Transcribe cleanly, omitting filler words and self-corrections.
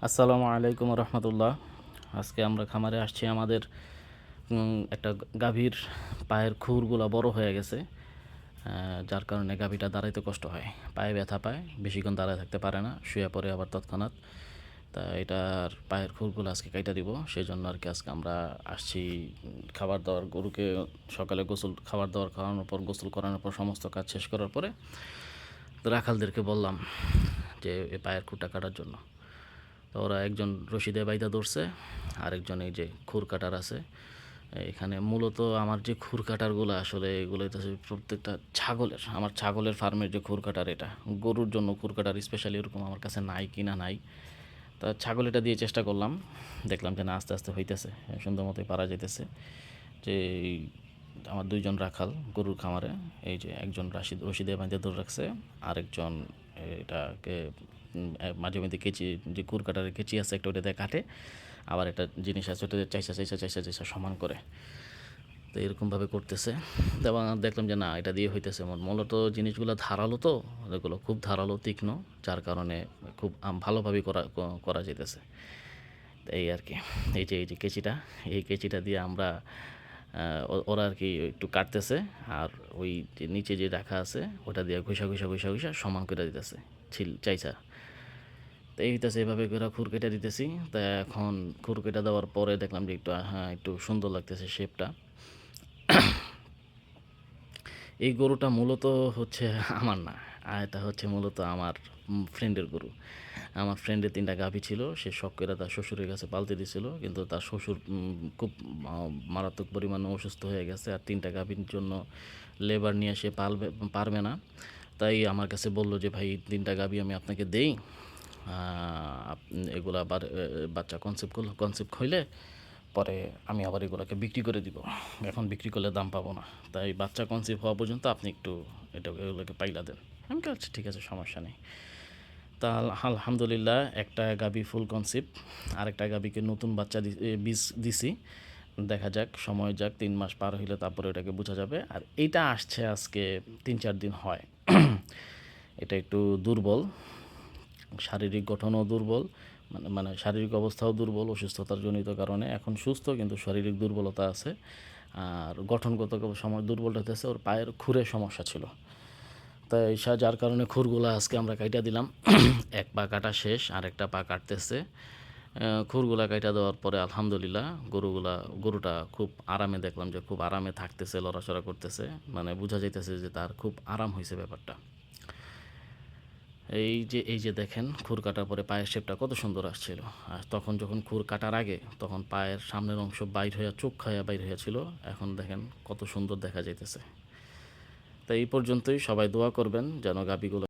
আসসালামু আলাইকুম রহমতুল্লাহ। আজকে আমরা খামারে আসছি। আমাদের একটা গাভীর পায়ের খুরগুলো বড় হয়ে গেছে, যার কারণে গাভীটা দাঁড়াইতে কষ্ট হয়, পায়ে ব্যথা পায়, বেশিক্ষণ দাঁড়ায় থাকতে পারে না, শুয়ে পড়ে আবার তৎক্ষণাৎ। তা এটার পায়ের খুরগুলো আজকে কাইটা দিব, সেই জন্য আর কি আজকে আমরা আসছি। খাবার দাবার গরুকে সকালে গোসল, খাবার দাবার খাওয়ানোর পর, গোসল করানোর পর, সমস্ত কাজ শেষ করার পরে তো রাখালদেরকে বললাম যে এই পায়ের খুঁটা কাটার জন্য। তো ওরা একজন রশিদে বাইদা ধরছে, আরেকজন এই যে খুর কাটার আছে এখানে। মূলত আমার যে খুর কাটারগুলো আসলে এগুলো হচ্ছে প্রত্যেকটা ছাগলের, আমার ছাগলের ফার্মের যে খুর কাটার, এটা গরুর জন্য খুর কাটার স্পেশালি এরকম আমার কাছে নাই, কিনা নাই। তা ছাগল এটা দিয়ে চেষ্টা করলাম, দেখলাম যে না, আস্তে আস্তে হইতেছে, সুন্দর মতোই পারা যাইতেছে। যে আমার দুইজন রাখাল গরুর খামারে, এই যে একজন রশিদে বাঁধে ধরে রাখছে, আরেকজন এটাকে মাঝে মধ্যে কেচি, যে কুর কাটার কেচি আছে একটা, ওটাতে কাটে, আবার একটা জিনিস আছে ওটাতে চাইসা চাইসা চাইসা চাইসা সমান করে। তো এরকমভাবে করতেছে, এবং দেখলাম যে না, এটা দিয়ে হইতেছে। মূলত জিনিসগুলো ধারালো, তো এগুলো খুব ধারালো, তীক্ষ্ণ, যার কারণে খুব ভালোভাবেই করা করা যেতেছে। এই আর কি। এই যে কেচিটা, এই কেচিটা দিয়ে আমরা ওরা আর কি একটু কাটতেছে, আর ওই যে নিচে যে রাখা আছে ওটা দিয়ে ঘষা ঘষা ঘষা ঘষা সমান করে দিতেছে, চাইছা। তো এই হইতেছে, এভাবে করে খুর কেটে দিতেছি। তা এখন খুর কেটে দেওয়ার পরে দেখলাম যে একটু, হ্যাঁ, একটু সুন্দর লাগতেছে শেপটা। এই গরুটা মূলত হচ্ছে আমার না, এটা হচ্ছে মূলত আমার ফ্রেন্ডের গরু। আমার ফ্রেন্ডের 3টা গাভী ছিল, সে শখ করে তার শ্বশুরের কাছে পালতে দিছিল, কিন্তু তার শ্বশুর খুব মারাত্মক পরিমাণে অসুস্থ হয়ে গেছে, আর 3টা গাভীর জন্য লেবার নিয়ে সে পারবে না। তাই আমার কাছে বললো যে ভাই, 3টা গাভী আমি আপনাকে দেই, এগুলা আবার বাচ্চা কনসেপ্ট হইলে পরে আমি আবার এগুলোকে বিক্রি করে দিব, এখন বিক্রি করলে দাম পাবো না। তাই বাচ্চা কনসিভ হওয়া পর্যন্ত আপনি একটু এগুলোকে পাইলা দেন। আমি বলছি ঠিক আছে, সমস্যা নেই। তা আলহামদুলিল্লাহ, একটা গাবি ফুল কনসিভ, আরেকটা গাবিকে নতুন বাচ্চা বীজ দিছি। দেখা যাক, সময় যাক, 3 মাস পার হইলে তারপরে ওটাকে বোঝা যাবে। আর এইটা আসছে আজকে 3-4 দিন হয়। এটা একটু দুর্বল, শারীরিক গঠনও দুর্বল, মানে শারীরিক অবস্থাও দুর্বল, অসুস্থতার জনিত কারণে। এখন সুস্থ, কিন্তু শারীরিক দুর্বলতা আছে। আর গঠনগত সময় দুর্বলটা হতেছে, ওর পায়ের খুরে সমস্যা ছিল। তাই যার কারণে খুরগুলা আজকে আমরা কাইটা দিলাম। এক পা কাটা শেষ, আর একটা পা কাটতেছে। খুরগুলা কাইটা দেওয়ার পরে আলহামদুলিল্লাহ গরুটা খুব আরামে, দেখলাম যে খুব আরামে থাকতেছে, লড়াচড়া করতেছে, মানে বোঝা যাইতেছে যে তার খুব আরাম হয়েছে ব্যাপারটা। এই যে দেখেন, খুর কাটার পরে পায়ের শেপটা কত সুন্দর আসছিল। আর তখন যখন খুর কাটার আগে, তখন পায়ের সামনের অংশ বাইর হইয়া, চোখ খাইয়া বাইর হইয়াছিল। এখন দেখেন কত সুন্দর দেখা যাইতেছে। তাই এই পর্যন্তই, সবাই দোয়া করবেন যেন গাভীগুলো